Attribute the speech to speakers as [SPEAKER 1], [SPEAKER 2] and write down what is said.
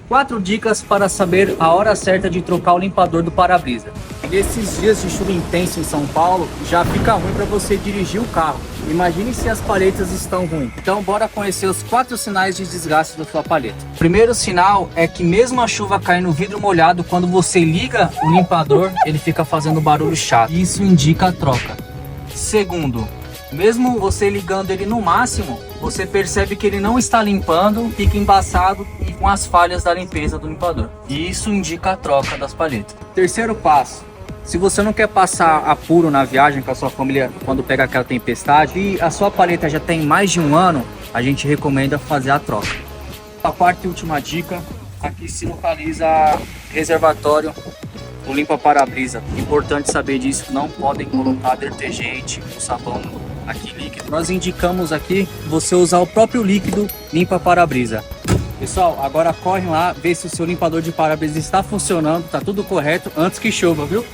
[SPEAKER 1] 4 dicas para saber a hora certa de trocar o limpador do para-brisa.
[SPEAKER 2] Nesses dias de chuva intensa em São Paulo, já fica ruim para você dirigir o carro. Imagine se as paletas estão ruins.
[SPEAKER 1] Então bora conhecer os 4 sinais de desgaste da sua paleta. O primeiro sinal é que mesmo a chuva cair no vidro molhado, quando você liga o limpador, ele fica fazendo barulho chato. Isso indica a troca. Segundo, mesmo você ligando ele no máximo, você percebe que ele não está limpando, fica embaçado e com as falhas da limpeza do limpador. E isso indica a troca das paletas. Terceiro passo. Se você não quer passar apuro na viagem com a sua família quando pega aquela tempestade e a sua paleta já tem mais de 1 ano, a gente recomenda fazer a troca. A quarta e última dica, aqui se localiza reservatório do limpa para-brisa. Importante saber disso, não podem colocar detergente ou sabão aqui líquido. Nós indicamos aqui você usar o próprio líquido limpa para-brisa. Pessoal, agora correm lá, ver se o seu limpador de para-brisa está funcionando, tá tudo correto antes que chova, viu?